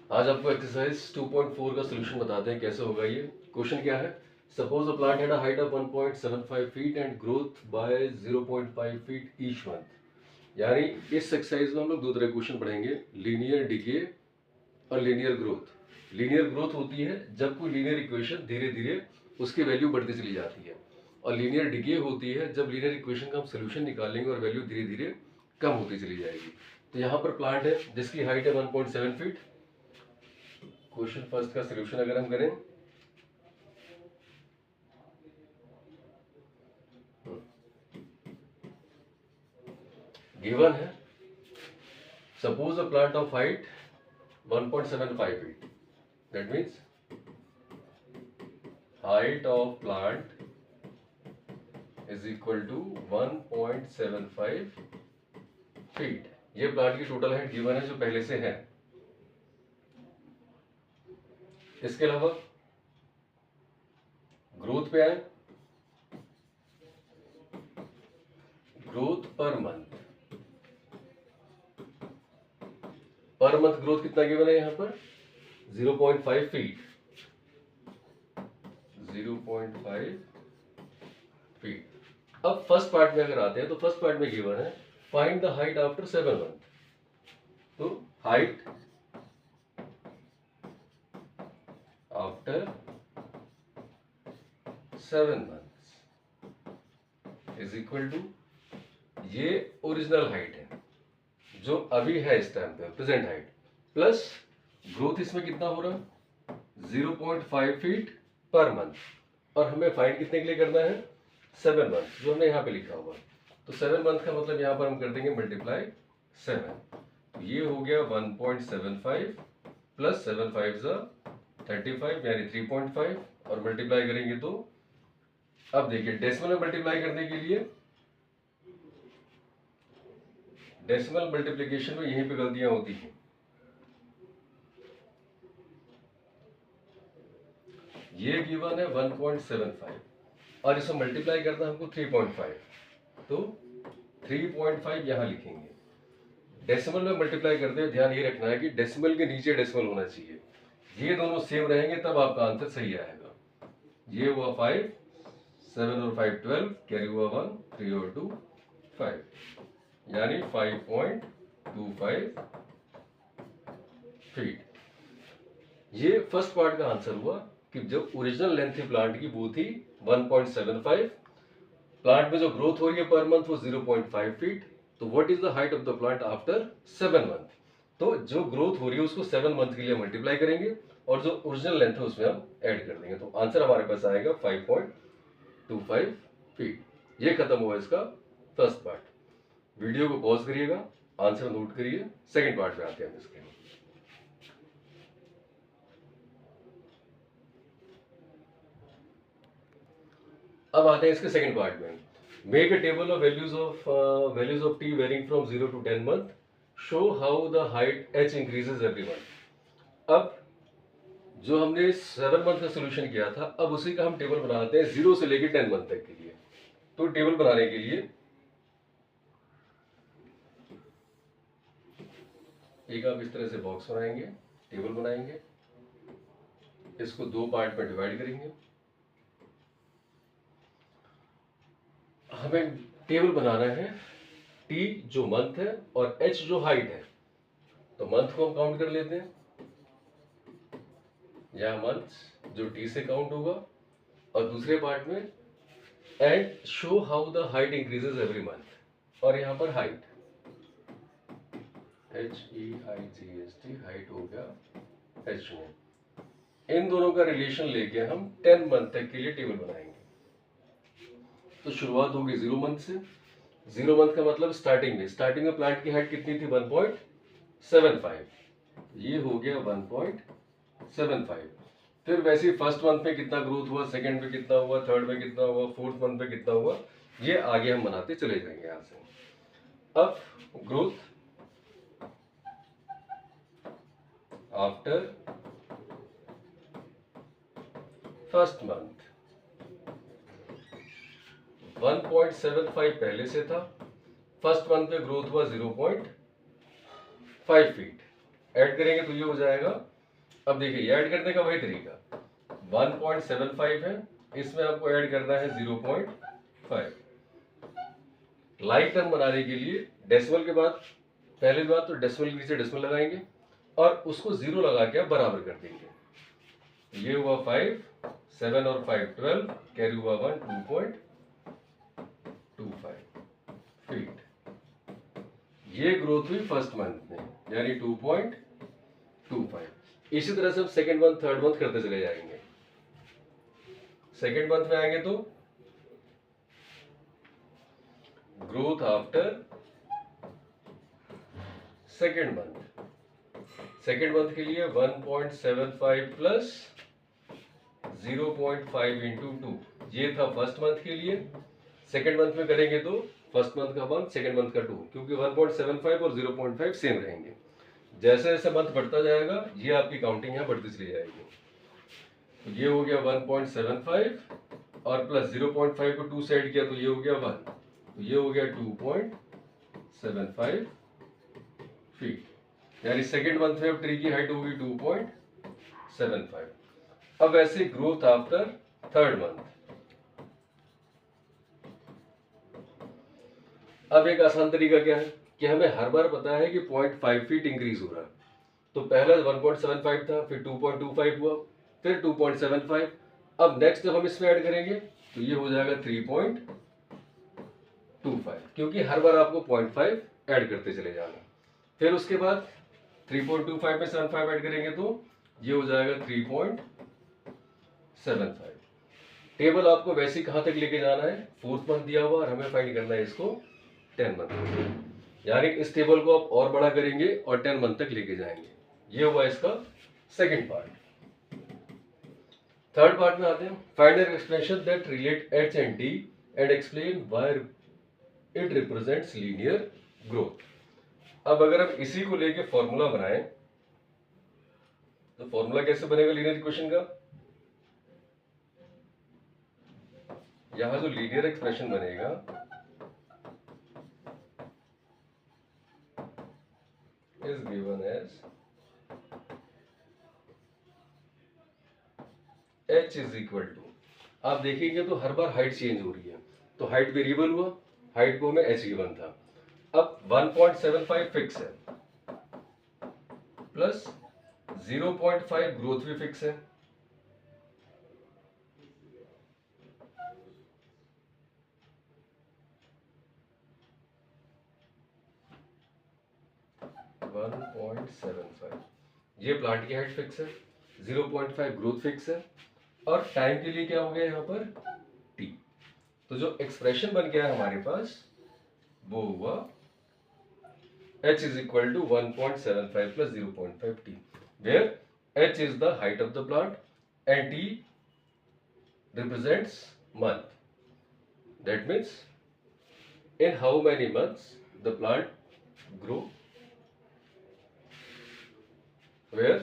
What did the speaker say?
आज आपको एक्सरसाइज 2.4 का सोल्यूशन बताते हैं कैसे होगा ये। क्वेश्चन क्या है? Suppose a plant had a height of 1.75 feet and growth by 0.5 feet each month. यानी इस एक्सरसाइज में हम लोग दो तरह के क्वेश्चन पढ़ेंगे, लीनियर डिके और लीनियर ग्रोथ। लीनियर ग्रोथ होती है जब कोई लीनियर इक्वेशन धीरे धीरे उसकी वैल्यू बढ़ती चली जाती है, और लीनियर डिके होती है जब लीनियर इक्वेशन का हम सोल्यूशन निकालेंगे और वैल्यू धीरे धीरे कम होती चली जाएगी। तो यहाँ पर प्लांट है जिसकी हाइट है 1.7 फीट। क्वेश्चन फर्स्ट का सोल्यूशन अगर हम करें, गिवन है suppose a plant of height 1.75 feet, that means height of plant is equal to 1.75 feet. ये प्लांट की टोटल हाइट गिवन है जो पहले से है। इसके अलावा ग्रोथ पे आए, growth per month. Per month growth कितना गिवन है यहाँ पर? 0.5 फीट। 0.5 फीट। अब फर्स्ट पार्ट में अगर आते हैं तो फर्स्ट पार्ट में गिवन है find the height after 7 month. तो height after 7 months is equal to, ये ओरिजिनल हाइट है जो अभी है इस टाइम पे, प्रेजेंट हाइट, प्लस ग्रोथ इसमें कितना हो रहा? 0.5 फीट पर मंथ, और हमें फाइंड कितने के लिए करना है? 7 मंथ, जो हमने यहाँ पे लिखा हुआ। तो 7 मंथ का मतलब यहाँ पर हम कर देंगे मल्टीप्लाई 7। तो ये हो गया 1.75 प्लस 7 5 35 यानी 3.5, और मल्टीप्लाई करेंगे तो, अब देखिए डेसिमल में मल्टीप्लाई करने के लिए डेसिमल मल्टीप्लिकेशन में यहीं पे गलतियां होती हैं। ये गिवन है 1.75 और इसे मल्टीप्लाई करना है हमको 3.5, तो 3.5 यहां लिखेंगे। डेसिमल में मल्टीप्लाई करते हुए ध्यान ये रखना है कि डेसिमल के नीचे डेसिमल होना चाहिए। ये दोनों सेम रहेंगे तब आपका आंसर सही आएगा। ये हुआ 5, 7 और 5 12, कैरी हुआ 1, 3 और 2 5, यानी 5.25 फीट। ये फर्स्ट पार्ट का आंसर हुआ कि जो ओरिजिनल लेंथ थी प्लांट की वो थी 1.75। प्लांट में जो ग्रोथ हो रही है पर मंथ वो 0.5 फीट। तो what is the height of the plant after 7 month? तो जो ग्रोथ हो रही है उसको 7 मंथ के लिए मल्टीप्लाई करेंगे और जो ओरिजिनल लेंथ है उसमें हम ऐड कर देंगे, तो आंसर हमारे पास आएगा 5.25 फीट। ये खत्म हुआ इसका फर्स्ट पार्ट। वीडियो को पॉज करिएगा, आंसर नोट करिए, सेकंड पार्ट में आते हैं इसके। अब आते हैं इसके सेकंड पार्ट में। Make a table of values of t varying from 0 to 10 month, show how the height h increases every month. अब जो हमने 7 मंथ का सोल्यूशन किया था, अब उसी का हम टेबल बनाते हैं 0 से लेकर 10 मंथ तक के लिए। तो टेबल बनाने के लिए एक आप इस तरह से बॉक्स बनाएंगे, टेबल बनाएंगे, इसको दो पार्ट में डिवाइड करेंगे। हमें टेबल बनाना है टी जो मंथ है और एच जो हाइट है। तो मंथ को हम काउंट कर लेते हैं, यह मंथ जो टी से काउंट होगा, और दूसरे पार्ट में and show how the height increases every month, और यहां पर हाइट HEIGHT हाइट हो गया एच में। इन दोनों का रिलेशन लेके हम 10 मंथ तक के लिए टेबल बनाएंगे। तो शुरुआत होगी 0 मंथ से। 0 मंथ का मतलब स्टार्टिंग में प्लांट की हाइट कितनी थी? 1.75। ये हो गया 1.75। फिर वैसे फर्स्ट मंथ में कितना ग्रोथ हुआ, सेकंड में कितना हुआ, थर्ड में कितना हुआ, फोर्थ मंथ में कितना हुआ, ये आगे हम बनाते चले जाएंगे यहां से। अब ग्रोथ आफ्टर फर्स्ट मंथ, 1.75 पहले से था, फर्स्ट मंथ में ग्रोथ हुआ 0.5 फीट। ऐड करेंगे तो ये हो जाएगा अब देखिए ये ऐड करने का वही तरीका, 1.75 है, इसमें आपको ऐड करना है 0.5। लाइक टर्म बनाने के लिए डेसिमल के बाद, पहली बात तो डेसिमल के नीचे डेसिमल लगाएंगे और उसको 0 लगा के आप बराबर कर देंगे। ये हुआ 5, 7 और 5 12, कैरी हुआ 1, 2.25 फीट। ये ग्रोथ हुई फर्स्ट मंथ में, यानी 2.25। इसी तरह से हम सेकेंड मंथ, थर्ड मंथ करते चले जाएंगे। सेकेंड मंथ में आएंगे तो growth after second month, second month के लिए 1.75 प्लस 0.5 इंटू 2, ये था फर्स्ट मंथ के लिए। सेकेंड मंथ में करेंगे तो फर्स्ट मंथ का 1, सेकेंड मंथ का 2, क्योंकि 1.75 और 0.5 सेम रहेंगे। जैसे जैसे मंथ बढ़ता जाएगा ये आपकी काउंटिंग यहाँ बढ़ती चली जाएगी। तो ये हो गया 1.75 और प्लस 0.5 को 2 से ऐड किया तो ये हो गया 1, तो ये हो गया 2.75 फीट, यानी सेकेंड मंथ में अब ट्री की हाइट होगी 2.75। अब ऐसे ग्रोथ आफ्टर थर्ड मंथ। अब एक आसान तरीका क्या है कि हमें हर बार पता है कि 0.5 फीट इंक्रीज हो रहा है, तो पहला 1.75 था, फिर 2.25 हुआ, फिर 2.75। अब नेक्स्ट जब हम इसमें ऐड करेंगे तो ये हो जाएगा 3.25, क्योंकि हर बार आपको 0.5 ऐड करते चले जाना। फिर उसके बाद 3.25 में 75 ऐड करेंगे तो ये हो जाएगा 3.75। टेबल आपको वैसे ही कहां तक लेके जाना है, फोर्थ मंथ दिया हुआ और हमें फाइंड करना है इसको 10 मंथ, यानी इस टेबल को आप और बड़ा करेंगे और 10 मंथ तक लेके जाएंगे। ये हुआ इसका सेकंड पार्ट। थर्ड पार्ट में आते हैं, find an expression that relate H and T and explain why it represents linear growth. अब अगर हम इसी को लेके फॉर्मूला बनाएं तो फॉर्मूला कैसे बनेगा लीनियर इक्वेशन का? यहां जो लीनियर एक्सप्रेशन बनेगा is given as h is equal to, आप देखेंगे तो हर बार हाइट चेंज हो रही है, तो हाइट वेरिएबल हुआ, हाइट को हमें h गिवन था। अब 1.75 फिक्स है प्लस 0.5 ग्रोथ भी फिक्स है, ये प्लांट की हाइट फिक्स है, 0.5 ग्रोथ फिक्स है, और टाइम के लिए क्या हो गया यहाँ पर t। तो जो एक्सप्रेशन बन गया हमारे पास वो हुआ h is equal to 1.75 plus 0.5 t, where h is the height of the plant and t represents month. That means in how many months the plant grow, where